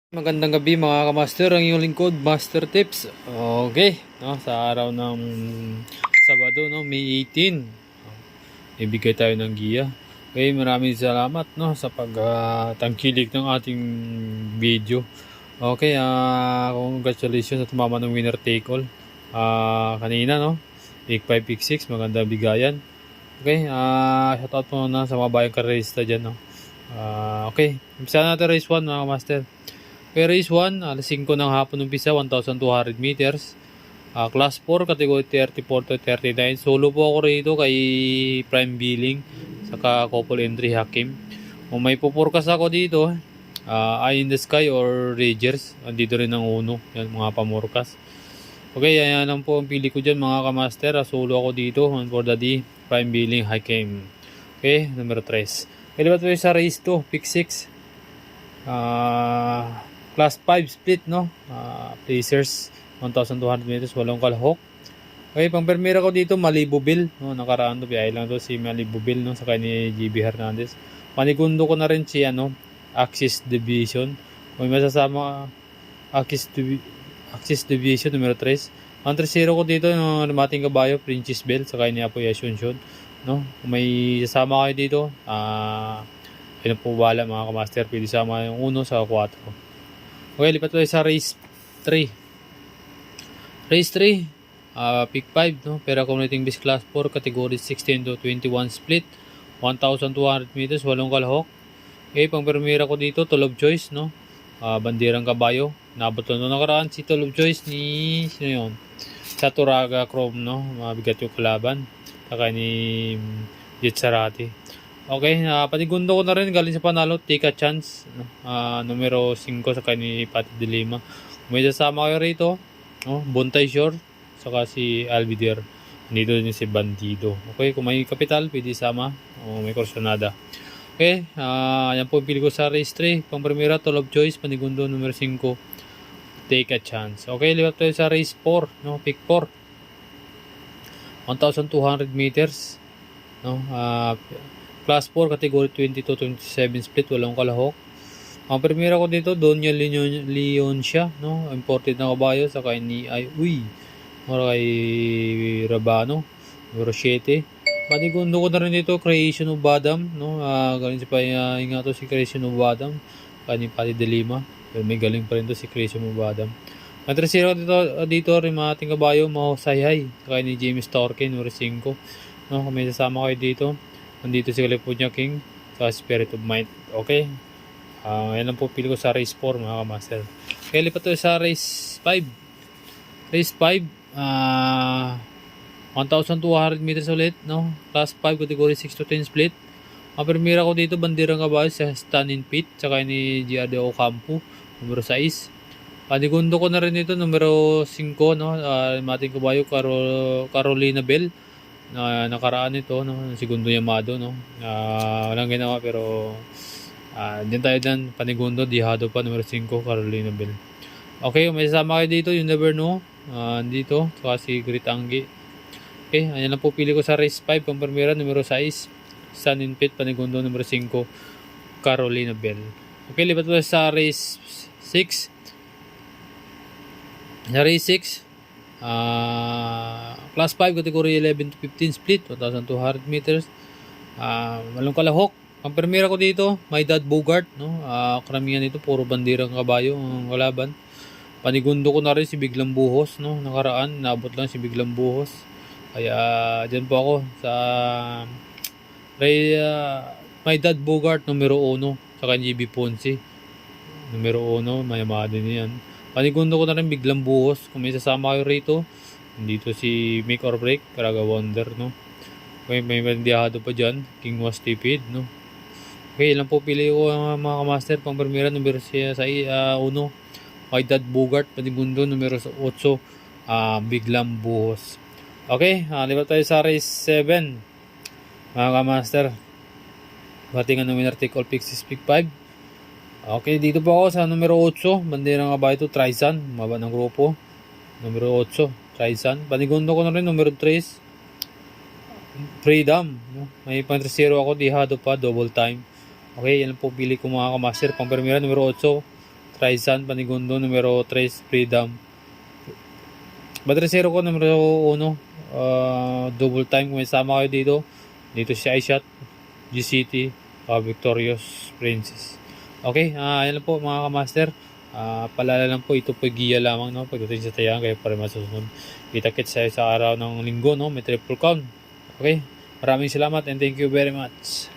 Magandang gabi mga kamaster, ang iyong lingkod, Master Tips. Okay, no, sa araw ng Sabado, no, May 18, ibigay tayo ng giya. Okay, maraming salamat, no, sa pagtangkilik ng ating video. Okay, congratulations at tumama ng winner take all. Kanina, no, pick 5, pick 6, magandang bigayan. Okay, shoutout mo na sa mga bayang karista dyan, no. Okay, umpisa natin race 1 mga kamaster. Okay, race 1, alas 5 ng hapon umpisa, 1,200 meters. Class 4, category 34 to 39. Solo po ako rito kay Prime Billing, saka couple entry Hakim. Kung may pupurkas ako dito, Eye in the Sky or Ragers, andito rin ang uno, yan mga pamurkas. Okay, yan lang po ang pili ko dyan mga kamaster. Solo ako dito, on for the D, Prime Billing Hakim. Okay, numero 3. Kaya ba ito sa race 2, pick 6. Class 5 split, no? Placers 1,200 meters, walong kalahok. Okay, pang permira ko dito Malibu Bill, no? Nakaraan to, biyay lang to si Malibu Bill, no? Saka ni GB Hernandez. Panigundo ko na rin si Axis Division. Kung may masasama Axis Division numero 3. Ang 3-0 ko dito no, Mating Kabayo, Princess Bell, saka ni Apo Yasunshun, no? Kung may sasama kayo dito, yun po bala mga kamaster, pwede sama yung 1 sa 4. Okay, lipat tayo sa race 3. Race 3, pick 5, no? Pera Commuting Base Class 4, category 16 to 21 split, 1,200 meters, walong kalahok. Okay, pang permira ko dito, Tool of Choice, no? Bandirang Kabayo. Nabot na nakaraan si Tool of Choice ni sino yun? Sa Turaga Chrome, no? Mabigat yung kalaban. Saka ni Jet Sarati. Okay, panigundo ko na rin galing sa panalo, Take a Chance, no? Numero 5 sa ni Pati de Lima. May sasama kayo rito, no? Bontay Shore, saka si Alvider. Dito din si Bandido. Okay, kung may kapital, pwede sama, o may korsonada. Okay, yan po pili ko sa race 3. Pang primera, Tool of Choice, panigundo numero 5, Take a Chance. Okay, lipat tayo sa race 4, no? Pick 4. 1,200 meters, no? Class 4, category 20 to 27 split, walong kalahok. Ang primera ko dito, Donya Leoncia, no? Imported na kabayo, sa kay ni kay Rabano, numero 7. Panigundo ko na rin dito, Creation of Badam, no? Galing sa pahinga to si Creation of Badam, kay ni Pati de Lima. Pero may galing pa rin to si Creation of Badam. Ang 3-0 dito rin Mating Kabayo, Mahosayhay, kay ni James Torkin, numero 5. No? Kung may sasama kayo dito, nandito si California King sa Spirit of Might. Okay, yan lang po pili ko sa race 4 mga kamaster. Okay, lipat tayo sa race 5. Race 5, 1,200 meters ulit, no? Class 5, category 6 to 10 split. Ang primera ko dito, Bandirang Kabayo sa Stanin Pit, tsaka ni Giada Ocampo, numero 6. Panigundo ko na rin ito, numero 5, no? Mating Kabayo, Carolina Bell, na nakaraan ito, no? Segundo Yamado, no? Walang ginawa pero dyan tayo dyan, Panigundo, Dihado pa, numero 5, Carolina Bell. Okay, may sasama kayo dito, you never know, dito, saka si Gritangi. Okay, ayan lang po pili ko sa race 5, pang primera, numero 6, Sun in Pit, Panigundo, numero 5, Carolina Bell. Okay, lipat tayo sa race 6. Sa race 6, class 5, category 11 to 15 split, 1,200 meters, walong kalahok. Ang primera ko dito, My Dad Bogart, no? Karamihan nito puro bandirang kabayo ang kalaban. Panigundo ko na rin si Biglang Buhos, no? Nakaraan nabot lang si Biglang Buhos, kaya dyan po ako sa My Dad Bogart numero 1, saka GB Ponce numero 1, mayamada din yan. Panigundo ko na rin Biglang Buhos. Kung may sasama kayo rito, dito si Make or Break, Caraga Wonder, no? Okay, may bandihado pa dyan, King Was Stupid, no? Okay, ilan po pili ko mga kamaster. Pang primera, numero 1, My Dad Bogart, panigundo numero 8, Biglang Buhos. Okay, lipat tayo sa race 7 mga kamaster. Batingan ng winner take all, pick 6, pick 5. Okay, dito po ako sa numero 8, Bandirang Kabayo to, Trizan, maba ng grupo. Numero 8, Trizan. Panigundo ko na rin, numero 3, Freedom. May pang 3-0 ako, Dihado pa, double time. Okay, yan po pili ko mga kamaster. Pang primera, numero 8, Traisan Panigundo, numero 3 Freedom. Badresero ko numero 1, double time kung may sama kayo dito. Dito si iShot, GCT, Victorious Princess. Okay, ayan lang po mga kamaster. Palala lang po, ito po giya lamang, no, pagdating sa tayangan, kayo pa rin masusunod. Kita-kits tayo sa araw ng linggo, no, may triple count. Okay, maraming salamat and thank you very much.